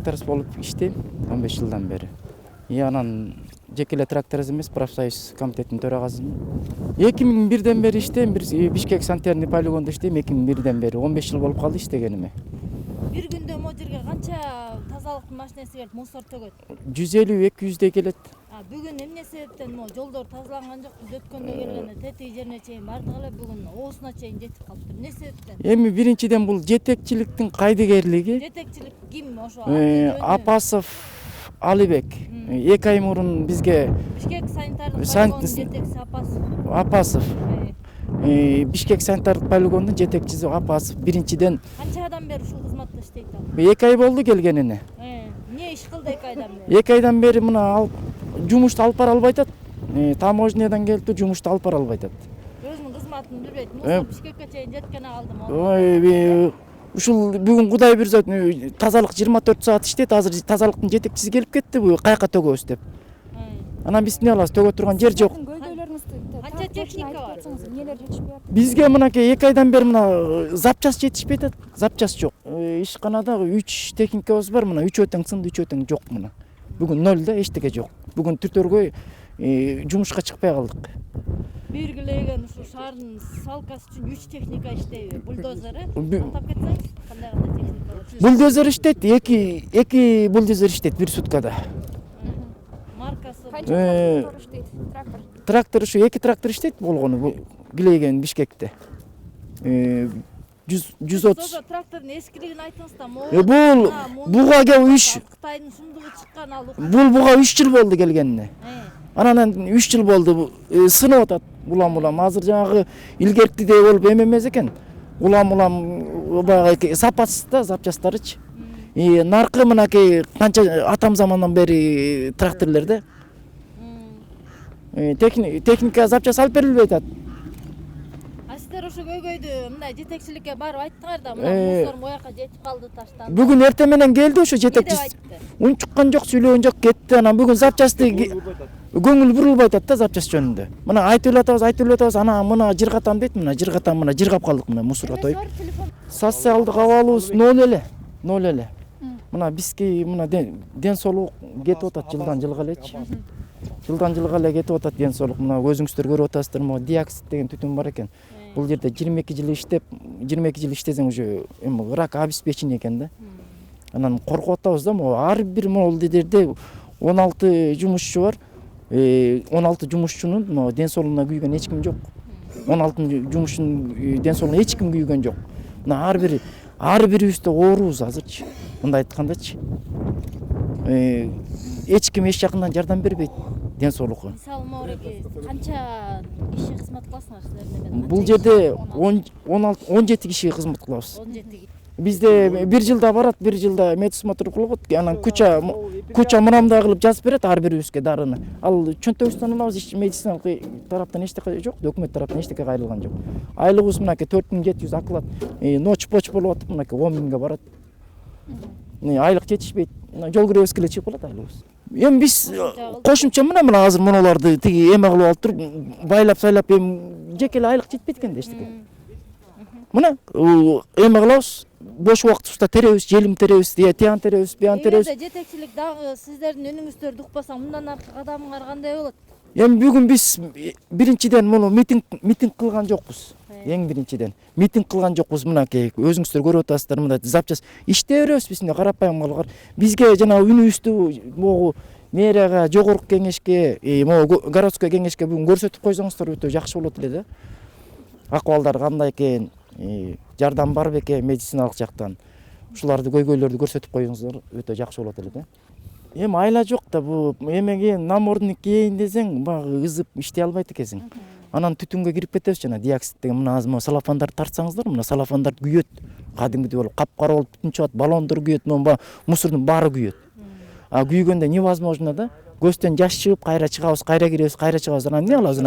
тракторист болуп иштейм 15 жылдан бери. Анан жеке эле тракторист эмес, профсоюз комитетинин төрагасымын. 2001ден бери иштейм, Бишкек санитарный полигондо иштейм 2001ден бери. 15 жыл болуп калды иштегениме. Бир күндө могу жерге канча тазалыктын машинеси келип мусор төгөт? 150-200 келет. Бүгүн эмне себептен могу жолдор тазаланган жок? Биз өткөндө келгенде тетиги жерине чейин бардык эле, бүгүн оосуна чейин жетип калыптыр. Эмне себептен? Эми биринчиден бул жетекчиликтин кайдыгерлиги. Жетекчилик ким ошо? Апасов Алибек 2 ай мурун бизге Бишкек санитардык полигонунун жетекчиси Апасов. Бишкек санитардык полигонунун жетекчиси Апасов биринчиден. Канчадан бери ушул кызматта иштейт ал? 2 ай болду келгенине. Эмне иш кылды 2 айдан бери? 2 айдан бери мына жумушту алып бара албай атат. Таможнядан келиптир, жумушту алып бара албай атат. Өзүнүн кызматын билбейт. Мусор Бишкекке чейин жеткене калдымы? Ой, ушул бүгүн Кудай буйрса тазалык 24 саат иштейт. Азыр тазалыктын жетекчиси келип кетти, бу каяка төгөбүз деп. Анан биз эмне кылабыз? Төгө турган жер жок. Канча техника бар? Эмнелер жетишпей атат? Бизге мынакей 2 айдан бери мына запчас жетишпей атат. Запчас жок. Ишканада 3 техникабыз бар, мына 3 тең сынды, 3 тең жок мына. Бүгүн 0 да, эчтеке жок. Бүгүн түртөргөй жумушка чыкпай калдык. Белгилеген ушул шаардын свалкасы үчүн 3 техника иштейби? Бульдозер, атап кетсеңиз, кандай техника бар? Бульдозер иштейт, 2 бульдозер иштейт бир суткада. Маркасы Канча трактор иштейт? Трактор ушу 2 трактор иштейт болгону Гилеген Бишкекте. 130. Трактордун эскилигин айтыңыз да. Бул буга кеп 3. Кытайдын сумдугу чыккан ал. Бул буга 3 жыл болду келгенине. Анан 3 жыл болду сынып атат. Улам азыр жанагы илгерктидей болуп эмес экен. Улам баягы сапатсыз да запчастарычы. Наркы мынакей канча атам замандан бери тракторлерде. Техника запчас алып берилбей атат. Сиздер ошо көйгөйдү мындай жетекчиликке барып айттыңар да, мына мусор мояка жетип калды таштан. Бүгүн эртең менен келди ошо жетекчиси. Унчуккан жок, сүйлөгөн жок, кетти. Анан бүгүн запчасты көңүл бурулбай атат да запчас жөнүндө. Мына айтып атабыз, анан мына жыргатам дейт, мына жыргап калдык, мына мусорго тоюп. Социалдык абалыбыз 0 эле. Мына бизге мына ден соолук кетип атат жылдан жылга элечи. Жылдан жылга эле кетип атат ден соолук. Мына өзүңүздөр көрүп атасыздар, могу диоксид деген түтүн бар экен. Бул жерде 22 жыл иштеп, 22 жыл иштесең уже эми рак обеспечение экен да. Анан коркуп атабыз да, могу ар бир могул жерде 16 жумушчу бар. 16 жумушчунун могу ден соолугуна күйгөн эч ким жок. 16 жумушчунун ден соолугуна эч ким күйгөн жок. Мына ар бирибизде оорубуз азырчы. Мындай айткандачы. Эч ким эч жакындан жардам бербейт ден соолукка. Мисалы Мореге канча киши кызмат кыласыңар силер менен? Бул жерде 17 киши кызмат кылабыз. 17. Бизде бир жылда барат, бир жылда медосмотр кылып, анан куча мынандай кылып жазып берет ар бирибизге дарыны. Ал чөнтөгүбүздөн алабыз, медициналык тараптан эчтеке жок, өкмөт тараптан эчтеке кайрылган жок. Айлыгыбыз мынакей 4700 акылат. Ночь поч болуп атып, мынакей 10 миңге барат. Айлык жетишпейт. Жол киребизге эле чыгып калат айлыгыбыз. Эми биз кошумча мына азыр моноларды тиги эме кылып алып туруп, байлап эми жеке эле айлык жетпейт экен да эчтеке. Мына эме кылабыз, бош убактыбызда теребиз, желим теребиз, тиян теребиз, биян теребиз. Эгерде жетекчилик дагы сиздердин өнүгүңүздөрдү укпаса, мындан аркы кадамыңар кандай болот? Эми бүгүн биз биринчиден муну митинг кылган жокпуз. Эң биринчиден митинг кылган жокпуз. Мынакей өзүңүздөр көрүп атасыздар, мында запчас иштей беребиз биз, карапайым калгар. Бизге жана үнүбүздү могу мэрияга, жогорку кеңешке, могу городской кеңешке бүгүн көрсөтүп койсоңуздар өтө жакшы болот эле да. Акыбалдар кандай экен, жардам бар бекен медициналык жактан. Ушуларды көйгөйлөрдү көрсөтүп коюңуздар өтө жакшы болот эле да. Эми айла жок да, бу эмеге намордник кийин десең, баягы ызып иштей албайт экенсиң. Анан түтүнгө кирип кетебиз, жана диоксид деген мына азыр салафандарды тартсаңыздар, мына салафандар күйөт. Кадимгидей болуп капкара болуп түтүн чыгат, баллондор күйөт, мына мусордун баары күйөт. Күйгөндө невозможно да. Көздөн жаш чыгып, кайра чыгабыз, кайра киребиз, кайра чыгабыз. Анан эмне кылабыз?